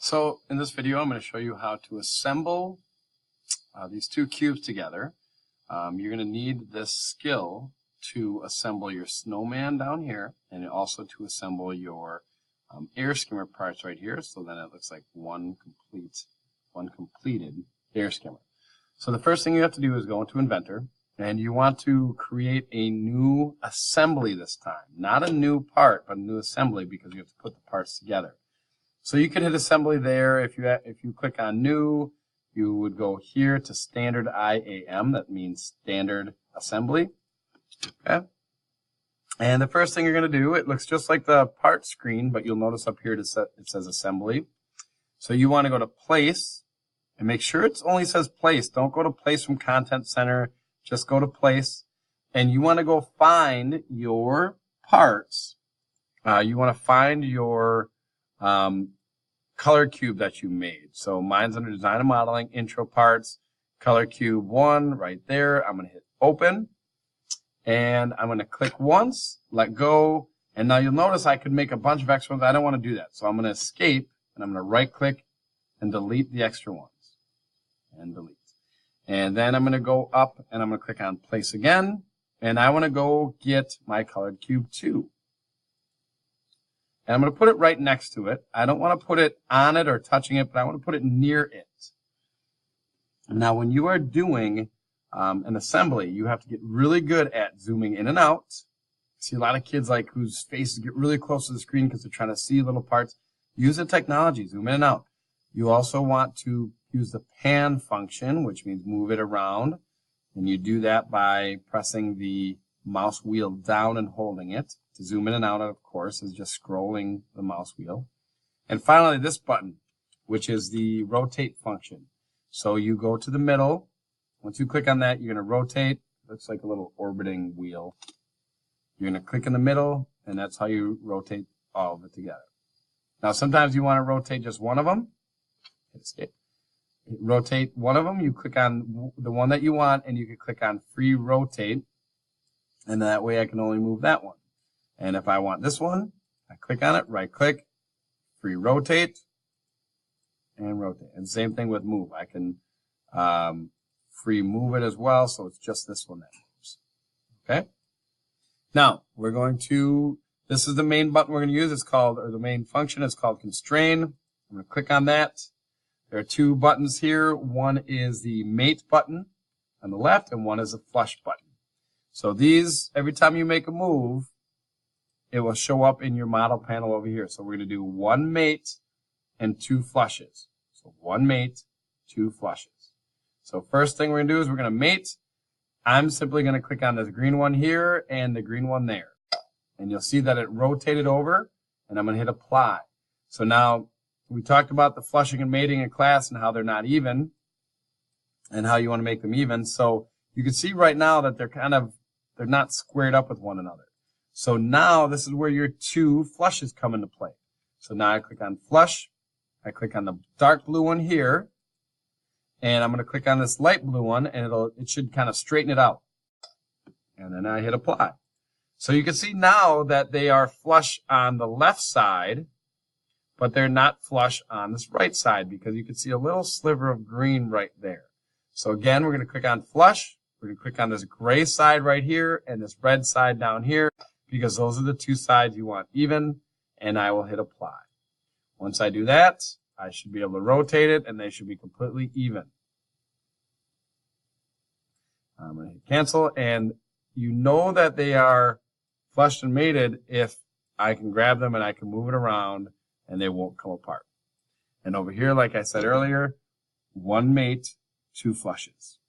So in this video, I'm going to show you how to assemble these two cubes together. You're going to need this skill to assemble your snowman down here, and also to assemble your air skimmer parts right here. So then it looks like one completed air skimmer. So the first thing you have to do is go into Inventor, and you want to create a new assembly this time. Not a new part, but a new assembly, because you have to put the parts together. So you could hit assembly there. If you click on new, you would go here to standard IAM. That means standard assembly. Okay. And the first thing you're going to do, it looks just like the part screen, but you'll notice up here it says assembly. So you want to go to place and make sure it only says place. Don't go to place from Content Center. Just go to place. And you want to go find your parts. You want to find your color cube that you made. So mine's under design and modeling, intro parts, color cube 1 right there. I'm going to hit open, and I'm going to click once, let go, and now you'll notice I could make a bunch of extra ones. I don't want to do that. So I'm going to escape, and I'm going to right click and delete the extra ones, and delete. And then I'm going to go up and I'm going to click on place again, and I want to go get my colored cube 2. And I'm going to put it right next to it. I don't want to put it on it or touching it, but I want to put it near it. Now, when you are doing an assembly, you have to get really good at zooming in and out. I see a lot of kids whose faces get really close to the screen because they're trying to see little parts. Use the technology, zoom in and out. You also want to use the pan function, which means move it around. And you do that by pressing the mouse wheel down and holding it. To zoom in and out, of course, is just scrolling the mouse wheel. And finally, this button, which is the rotate function. So you go to the middle. Once you click on that, you're going to rotate. It looks like a little orbiting wheel. You're going to click in the middle, and that's how you rotate all of it together. Now, sometimes you want to rotate just one of them. Hit escape. Rotate one of them. You click on the one that you want, and you can click on free rotate. And that way I can only move that one. And if I want this one, I click on it, right click, free rotate, and rotate. And same thing with move. I can free move it as well, so it's just this one that moves. Okay? Now, this is the main button we're going to use. It's called, or the main function is called constrain. I'm going to click on that. There are two buttons here. One is the mate button on the left, and one is the flush button. So these, every time you make a move, it will show up in your model panel over here. So we're going to do one mate and 2 flushes. So one mate, 2 flushes. So first thing we're going to do is we're going to mate. I'm simply going to click on this green one here and the green one there. And you'll see that it rotated over, and I'm going to hit apply. So now we talked about the flushing and mating in class and how they're not even and how you want to make them even. So you can see right now that they're not squared up with one another. So now this is where your 2 flushes come into play. So now I click on flush. I click on the dark blue one here. And I'm going to click on this light blue one, and it should kind of straighten it out. And then I hit apply. So you can see now that they are flush on the left side, but they're not flush on this right side, because you can see a little sliver of green right there. So again, we're going to click on flush. We're going to click on this gray side right here and this red side down here, because those are the 2 sides you want even, and I will hit apply. Once I do that, I should be able to rotate it, and they should be completely even. I'm going to hit cancel, and you know that they are flushed and mated if I can grab them and I can move it around, and they won't come apart. And over here, like I said earlier, one mate, 2 flushes.